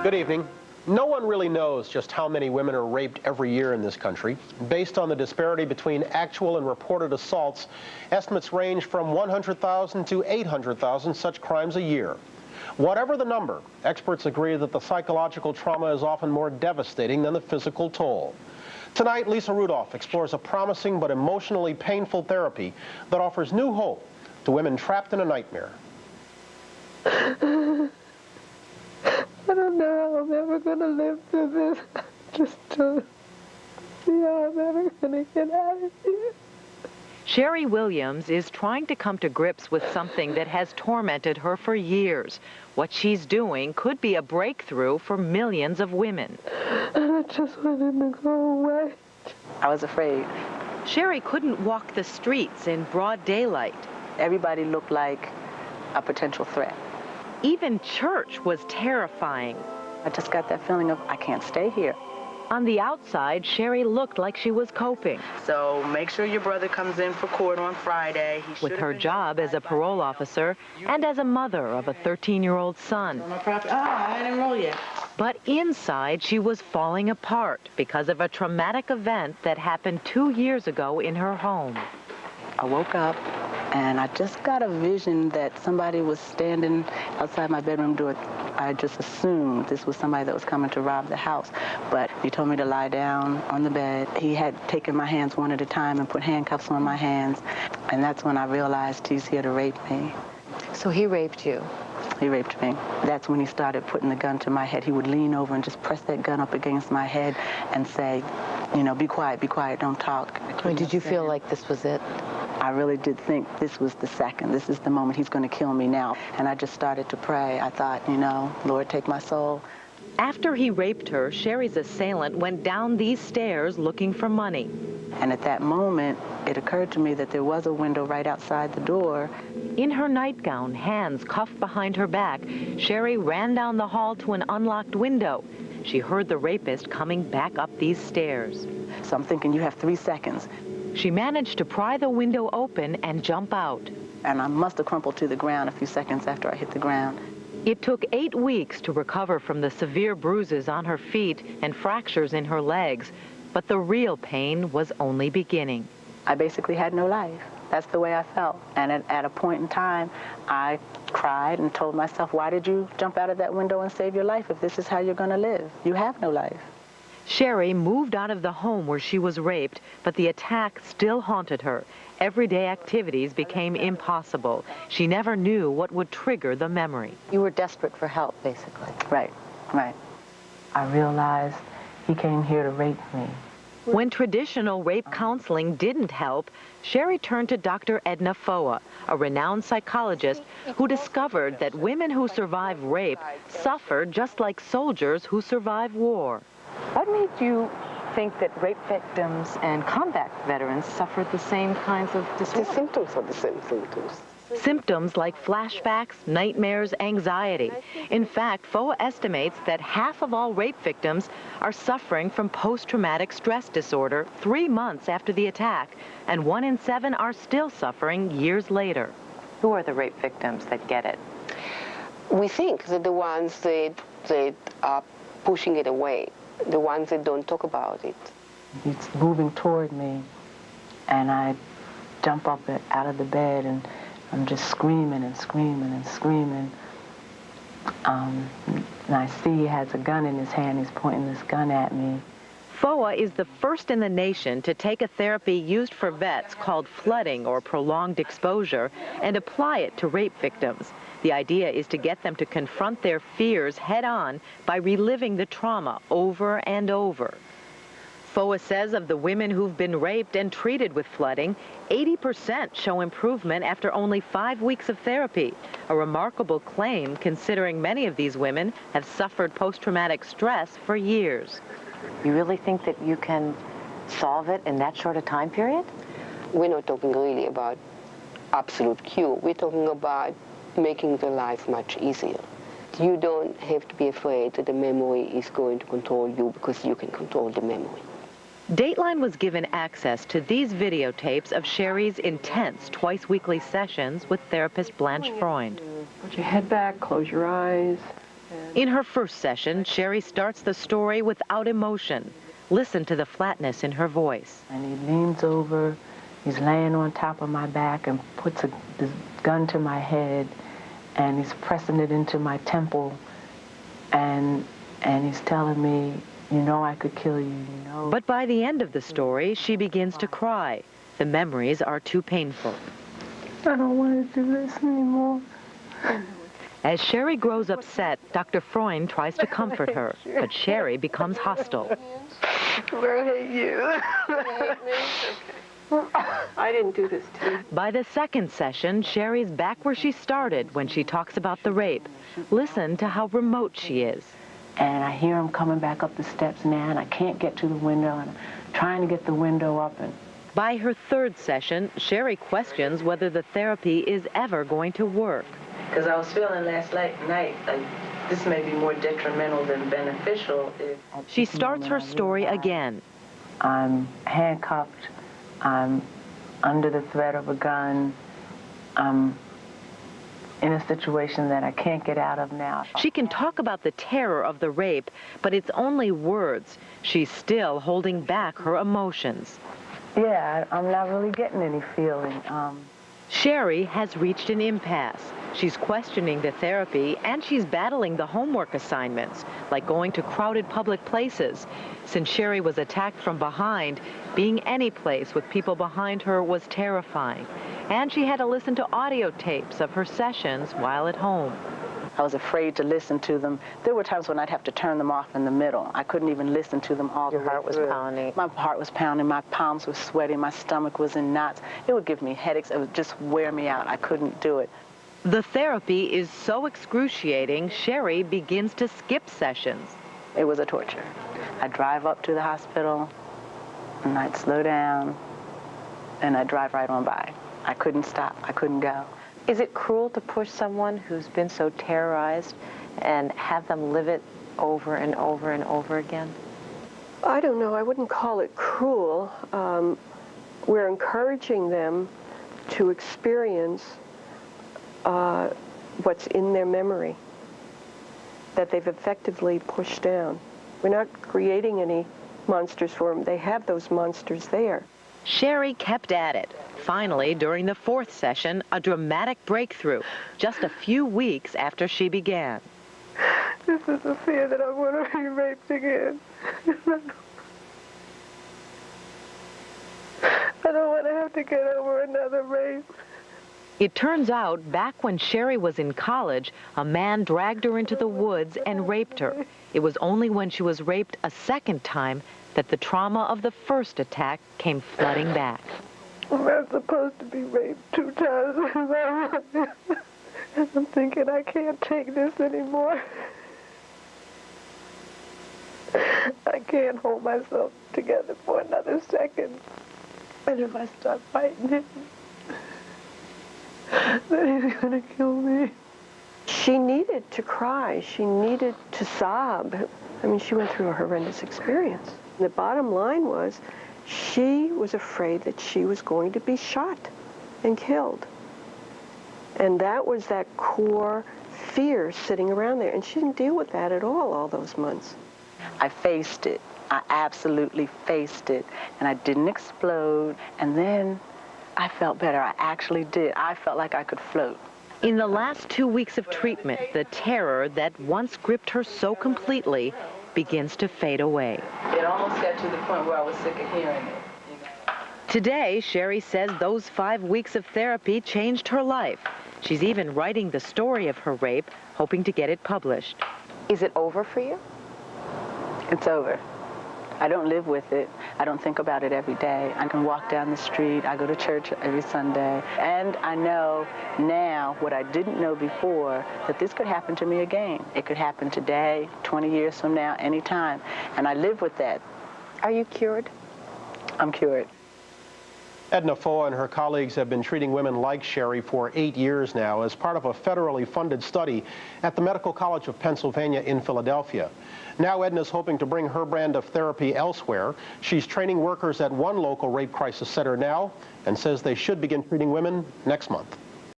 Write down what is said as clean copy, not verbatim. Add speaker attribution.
Speaker 1: Good evening. No one really knows just how many women are raped every year in this country. Based on the disparity between actual and reported assaults, estimates range from 100,000 to 800,000 such crimes a year. Whatever the number, experts agree that the psychological trauma is often more devastating than the physical toll. Tonight, Lisa Rudolph explores a promising but emotionally painful therapy that offers new hope to women trapped in a nightmare.
Speaker 2: I don't know how I'm ever going to live through this. I just don't see how I'm ever going to get out of here.
Speaker 3: Sherry Williams is trying to come to grips with something that has tormented her for years. What she's doing could be a breakthrough for millions of women.
Speaker 2: And I just want him to go away.
Speaker 4: I was afraid.
Speaker 3: Sherry couldn't walk the streets in broad daylight.
Speaker 4: Everybody looked like a potential threat.
Speaker 3: Even church was terrifying.
Speaker 4: I just got that feeling of, I can't stay here.
Speaker 3: On the outside, Sherry looked like she was coping.
Speaker 4: So make sure your brother comes in for court on Friday.
Speaker 3: With her job as a parole officer and as a mother of a 13-year-old son.
Speaker 4: I didn't roll yet.
Speaker 3: But inside, she was falling apart because of a traumatic event that happened 2 years ago in her home.
Speaker 4: I woke up and I just got a vision that somebody was standing outside my bedroom door. I just assumed this was somebody that was coming to rob the house. But he told me to lie down on the bed. He had taken my hands one at a time and put handcuffs on my hands. And that's when I realized he's here to rape me.
Speaker 5: So he raped you?
Speaker 4: He raped me. That's when he started putting the gun to my head. He would lean over and just press that gun up against my head and say, you know, be quiet, don't talk.
Speaker 5: Did you feel like this was it?
Speaker 4: I really did think this was the second. This is the moment he's going to kill me now. And I just started to pray. I thought, you know, Lord, take my soul.
Speaker 3: After he raped her, Sherry's assailant went down these stairs looking for money.
Speaker 4: And at that moment, it occurred to me that there was a window right outside the door.
Speaker 3: In her nightgown, hands cuffed behind her back, Sherry ran down the hall to an unlocked window. She heard the rapist coming back up these stairs.
Speaker 4: So I'm thinking, you have 3 seconds.
Speaker 3: She managed to pry the window open and jump out.
Speaker 4: And I must have crumpled to the ground a few seconds after I hit the ground.
Speaker 3: It took 8 weeks to recover from the severe bruises on her feet and fractures in her legs, but the real pain was only beginning.
Speaker 4: I basically had no life. That's the way I felt. And at a point in time, I cried and told myself, why did you jump out of that window and save your life if this is how you're going to live? You have no life.
Speaker 3: Sherry moved out of the home where she was raped, but the attack still haunted her. Everyday activities became impossible. She never knew what would trigger the memory.
Speaker 5: You were desperate for help, basically.
Speaker 4: Right. I realized he came here to rape me.
Speaker 3: When traditional rape counseling didn't help, Sherry turned to Dr. Edna Foa, a renowned psychologist who discovered that women who survive rape suffer just like soldiers who survive war.
Speaker 5: What made you think that rape victims and combat veterans suffered the same kinds of disorders?
Speaker 2: The symptoms are the same symptoms.
Speaker 3: Symptoms like flashbacks, nightmares, anxiety. In fact, FOA estimates that half of all rape victims are suffering from post-traumatic stress disorder 3 months after the attack, and 1 in 7 are still suffering years later.
Speaker 5: Who are the rape victims that get it?
Speaker 2: We think that the ones that are pushing it away, the ones that don't talk about it.
Speaker 4: He's moving toward me, and I jump up out of the bed, and I'm just screaming and screaming and screaming. And I see he has a gun in his hand. He's pointing this gun at me.
Speaker 3: FOA is the first in the nation to take a therapy used for vets called flooding or prolonged exposure and apply it to rape victims. The idea is to get them to confront their fears head-on by reliving the trauma over and over. FOA says of the women who've been raped and treated with flooding, 80% show improvement after only 5 weeks of therapy, a remarkable claim considering many of these women have suffered post-traumatic stress for years.
Speaker 5: You really think that you can solve it in that short a time period?
Speaker 2: We're not talking really about absolute cure. We're talking about making the life much easier. You don't have to be afraid that the memory is going to control you because you can control the memory.
Speaker 3: Dateline was given access to these videotapes of Sherry's intense twice-weekly sessions with therapist Blanche Freund.
Speaker 6: Put your head back, close your eyes,
Speaker 3: In her first session, Sherry starts the story without emotion. Listen to the flatness in her voice.
Speaker 4: And he leans over, he's laying on top of my back and puts the gun to my head, and he's pressing it into my temple, and he's telling me, you know I could kill you, you know.
Speaker 3: But by the end of the story, she begins to cry. The memories are too painful.
Speaker 4: I don't want to do this anymore.
Speaker 3: As Sherry grows upset, Dr. Freund tries to comfort her, but Sherry becomes hostile.
Speaker 2: I hate you. I didn't do this to you.
Speaker 3: By the second session, Sherry's back where she started when she talks about the rape. Listen to how remote she is.
Speaker 4: And I hear him coming back up the steps now, and I can't get to the window, and I'm trying to get the window up. And
Speaker 3: by her third session, Sherry questions whether the therapy is ever going to work.
Speaker 4: Because I was feeling last night like this may be more detrimental than beneficial.
Speaker 3: She starts her story again.
Speaker 4: I'm handcuffed. I'm under the threat of a gun. I'm in a situation that I can't get out of now.
Speaker 3: She can talk about the terror of the rape, but it's only words. She's still holding back her emotions.
Speaker 4: Yeah, I'm not really getting any feeling.
Speaker 3: Sherry has reached an impasse. She's questioning the therapy, and she's battling the homework assignments, like going to crowded public places. Since Sherry was attacked from behind, being any place with people behind her was terrifying. And she had to listen to audio tapes of her sessions while at home.
Speaker 4: I was afraid to listen to them. There were times when I'd have to turn them off in the middle. I couldn't even listen to them all.
Speaker 2: Your heart was pounding.
Speaker 4: My heart was pounding. My palms were sweating. My stomach was in knots. It would give me headaches. It would just wear me out. I couldn't do it.
Speaker 3: The therapy is so excruciating, Sherry begins to skip sessions.
Speaker 4: It was a torture. I'd drive up to the hospital, and I'd slow down, and I'd drive right on by. I couldn't stop. I couldn't go.
Speaker 5: Is it cruel to push someone who's been so terrorized and have them live it over and over and over again?
Speaker 2: I don't know. I wouldn't call it cruel. We're encouraging them to experience what's in their memory that they've effectively pushed down. We're not creating any monsters for them. They have those monsters there.
Speaker 3: Sherry kept at it. Finally, during the fourth session, a dramatic breakthrough, just a few weeks after she began.
Speaker 2: This is the fear that I'm going to be raped again. I don't want to have to get over another rape.
Speaker 3: It turns out, back when Sherry was in college, a man dragged her into the woods and raped her. It was only when she was raped a second time that the trauma of the first attack came flooding back.
Speaker 2: I'm not supposed to be raped 2 times. And I'm thinking I can't take this anymore. I can't hold myself together for another second. And if I start fighting him, then he's going to kill me. She needed to cry. She needed to sob. I mean, she went through a horrendous experience. The bottom line was, she was afraid that she was going to be shot and killed. And that was that core fear sitting around there. And she didn't deal with that at all those months.
Speaker 4: I faced it. I absolutely faced it. And I didn't explode. And then I felt better. I actually did. I felt like I could float.
Speaker 3: In the last 2 weeks of treatment, the terror that once gripped her so completely begins to fade away.
Speaker 4: It almost got to the point where I was sick of hearing it.
Speaker 3: Today, Sherry says those 5 weeks of therapy changed her life. She's even writing the story of her rape, hoping to get it published.
Speaker 5: Is it over for you?
Speaker 4: It's over. I don't live with it. I don't think about it every day. I can walk down the street. I go to church every Sunday. And I know now what I didn't know before, that this could happen to me again. It could happen today, 20 years from now, anytime. And I live with that.
Speaker 5: Are you cured?
Speaker 4: I'm cured.
Speaker 1: Edna Foa and her colleagues have been treating women like Sherry for 8 years now as part of a federally funded study at the Medical College of Pennsylvania in Philadelphia. Now Edna's hoping to bring her brand of therapy elsewhere. She's training workers at one local rape crisis center now and says they should begin treating women next month.